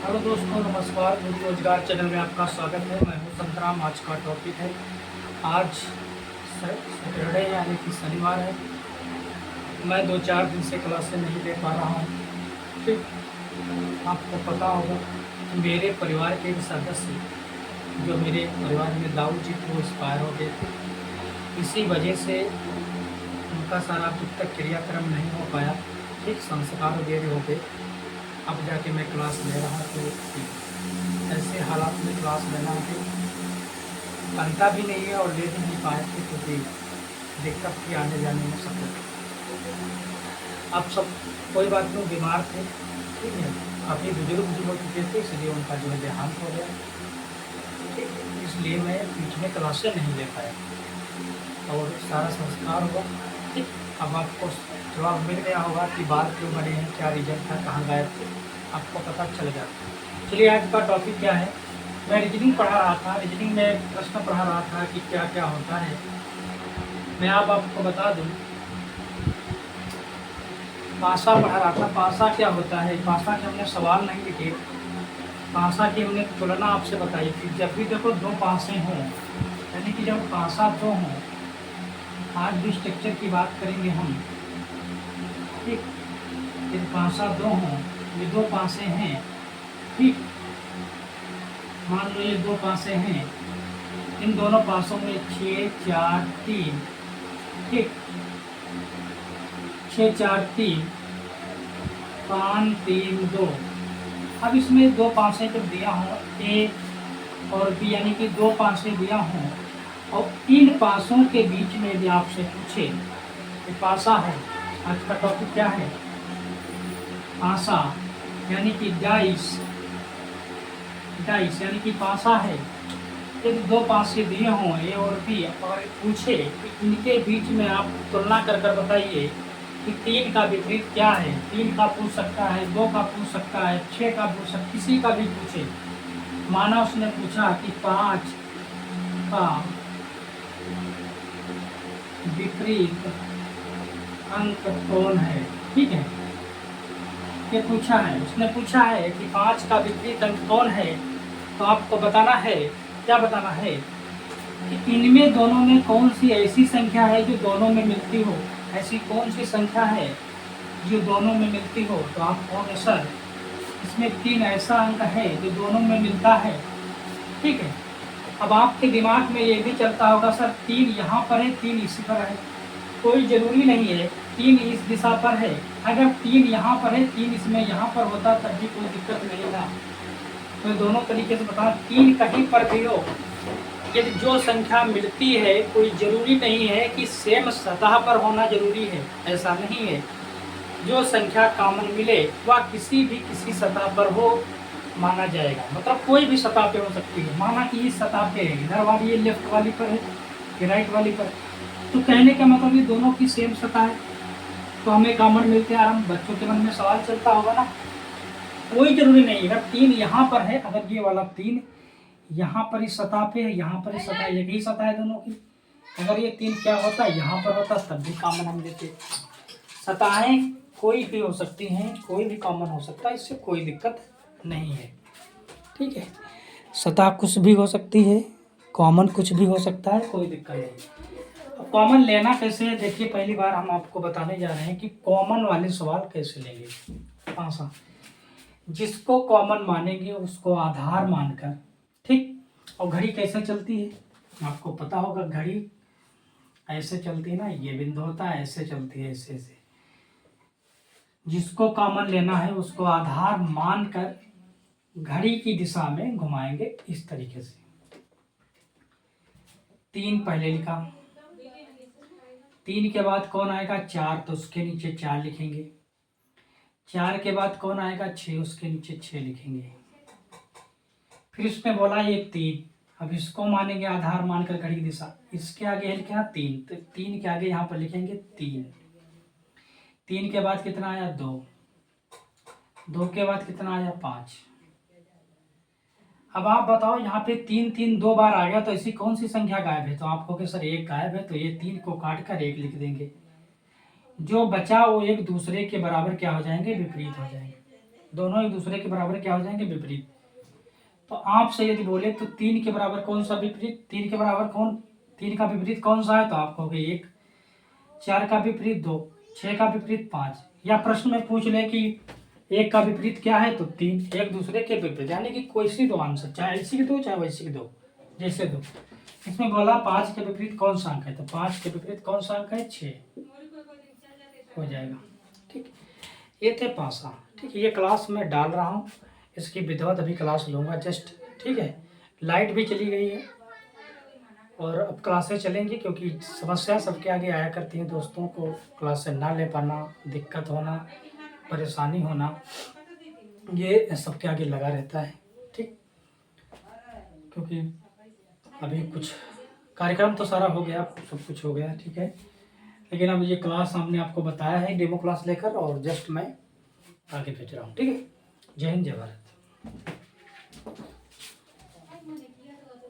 Hello दोस्तों, नमस्कार। गुरु रोजगार चैनल में आपका स्वागत है। मैं हूं संतराम। आज का टॉपिक है, आज सैटरडे यानी कि शनिवार है। मैं 2-4 दिन से क्लासें नहीं ले पा रहा हूं। ठीक, आपको पता होगा कि मेरे परिवार के एक सदस्य, जो मेरे परिवार में दाऊ जी को एक्सपायर हो गए थे, इसी वजह से उनका सारा अब तक क्रियाक्रम नहीं हो पाया। ठीक, संस्कार वगैरह हो गए। अब जाके मैं क्लास ले रहा, तो ऐसे हालात में क्लास लेना है, बनता भी नहीं है और ले भी नहीं पाए थे, क्योंकि दिक्कत थी आने जाने में सब। अब सब कोई बात नहीं, बीमार थे। ठीक है, काफ़ी बुजुर्ग भी हो चुके थे, इसलिए उनका जो है देहांत हो गया। ठीक है, इसलिए मैं बीच में क्लासें नहीं ले पाया और सारा संस्कार हुआ। ठीक, अब आपको जवाब मिल गया होगा कि बाल क्यों बने हैं, क्या रीजन था, कहाँ गए थे, आपको पता चल जाता। चलिए, आज का टॉपिक क्या है। मैं रीजनिंग पढ़ा रहा था। रीजनिंग में प्रश्न पढ़ा रहा था कि क्या क्या होता है। मैं आपको बता दूं, पासा पढ़ा रहा था। पासा क्या होता है, पासा के हमने सवाल नहीं लिखे, पासा की हमने तुलना आपसे बताई थी। जब भी देखो दो पासे हों, यानी कि जब पासा दो हों, आज भी स्ट्रक्चर की बात करेंगे हम। ठीक, यदि पासा दो हों, ये दो पासे हैं। ठीक, मान लो ये दो पासे हैं, इन दोनों पासों में 6, 4, 3। ठीक, 6, 4, 3, 5, 3, 2। अब इसमें दो पासे जब दिया हो, ए और बी, यानी कि दो पासे दिया हों, और इन पासों के बीच में यदि आपसे पूछे कि पासा है, आज का टॉपिक क्या है, पासा यानी कि डाइस। डाइस यानी कि पासा है। यदि दो पासे दिए हों, ए और बी, और पूछे कि इनके बीच में आप तुलना कर बताइए कि 3 का विपरीत क्या है। 3 का पूछ सकता है, 2 का पूछ सकता है, 6 का पूछ सकता, किसी का भी पूछे। माना उसने पूछा कि 5 का विपरीत अंक कौन है। ठीक है, ये पूछा है, उसने पूछा है कि 5 का विपरीत अंक कौन है, तो आपको बताना है, क्या बताना है कि इनमें दोनों में कौन सी ऐसी संख्या है जो दोनों में मिलती हो। ऐसी कौन सी संख्या है जो दोनों में मिलती हो। तो आप कहोगे सर, इसमें 3 ऐसा अंक है जो दोनों में मिलता है। ठीक है, अब आपके दिमाग में ये भी चलता होगा, सर 3 यहाँ पर है, 3 इसी पर है। कोई जरूरी नहीं है 3 इस दिशा पर है। अगर 3 यहाँ पर है, 3 इसमें यहाँ पर होता तब भी कोई दिक्कत नहीं था। तो दोनों तरीके से बता, 3 कहीं पर भी हो, यदि जो संख्या मिलती है, कोई जरूरी नहीं है कि सेम सतह पर होना जरूरी है, ऐसा नहीं है। जो संख्या कॉमन मिले वह किसी सतह पर हो माना जाएगा। मतलब कोई भी सतह पे हो सकती है। माना कि इस सतह पे है, इधर वाली ये लेफ्ट वाली पर है, ये राइट वाली पर, तो कहने का मतलब ये दोनों की सेम सतह है, तो हमें कॉमन मिलते हैं। हम बच्चों के मन में सवाल चलता होगा ना, कोई जरूरी नहीं। अगर 3 यहाँ पर है, अगर ये वाला 3 यहाँ पर इस सतह पे है, यहाँ पर इस सतह, एक ही सतह है दोनों की, अगर ये 3 क्या होता है यहाँ पर होता, तब भी कॉमन हम लेते। सतहें कोई भी हो सकती हैं, कोई भी कॉमन हो सकता है, इससे कोई दिक्कत नहीं है। ठीक है, सतह कुछ भी हो सकती है, कॉमन कुछ भी हो सकता है, कोई दिक्कत नहीं। अब कॉमन लेना कैसे है, देखिए पहली बार हम आपको बताने जा रहे हैं कि कॉमन वाले सवाल कैसे लेंगे। आसान, जिसको कॉमन मानेंगे उसको आधार मानकर। ठीक, और घड़ी कैसे चलती है आपको पता होगा। घड़ी ऐसे चलती है ना, ये बिंदु होता है, ऐसे चलती है, ऐसे ऐसे। जिसको कॉमन लेना है उसको आधार मानकर घड़ी की दिशा में घुमाएंगे इस तरीके से। 3 पहले लिखा, 3 के बाद कौन आएगा 4, तो उसके नीचे 4 लिखेंगे। 4 के बाद कौन आएगा 6, उसके नीचे 6 लिखेंगे। फिर उसने बोला ये 3, अब इसको मानेंगे आधार मानकर घड़ी की दिशा। इसके आगे लिखा 3, तो 3 के आगे यहाँ पर लिखेंगे 3। 3 के बाद कितना आया 2, 2 के बाद कितना आया 5। अब आप बताओ, यहाँ पे 3 3 2 बार आ गया, तो ऐसी कौन सी संख्या गायब है। तो आपको कि सर 1 गायब है, तो ये 3 को काट कर 1 लिख देंगे। जो बचा वो एक दूसरे के बराबर क्या हो जाएंगे, विपरीत हो जाएंगे। दोनों एक दूसरे के बराबर क्या हो जाएंगे? विपरीत। तो आपसे यदि बोले तो 3 के बराबर कौन सा विपरीत, 3 के बराबर कौन, 3 का विपरीत कौन सा है? तो आप कहोगे 1। 4 का विपरीत 2, 6 का विपरीत 5। या प्रश्न में पूछ ले कि 1 का विपरीत क्या है? तो 3। एक दूसरे के विपरीत, यानी कि कोई सी दो आंसर, चाहे ऐसी की दो चाहे वैसी की दो, जैसे दो। इसमें बोला 5 के विपरीत कौन सा अंक है? तो 5 के विपरीत कौन सा अंक है? 6 हो जाएगा। ठीक, ये थे पासा। ठीक है, ये क्लास में डाल रहा हूँ, इसकी विधिवत अभी क्लास लूँगा जस्ट। ठीक है, लाइट भी चली गई है और अब क्लासें चलेंगी, क्योंकि समस्या सबके आगे आया करती हैं, दोस्तों को क्लास से ना ले पाना, दिक्कत होना, परेशानी होना, ये सबके आगे लगा रहता है। ठीक, क्योंकि अभी कुछ कार्यक्रम तो सारा हो गया, सब कुछ हो गया। ठीक है, लेकिन अब ये क्लास हमने आपको बताया है डेमो क्लास लेकर, और जस्ट मैं आगे भेज रहा हूँ। ठीक है, जय हिंद जय भारत।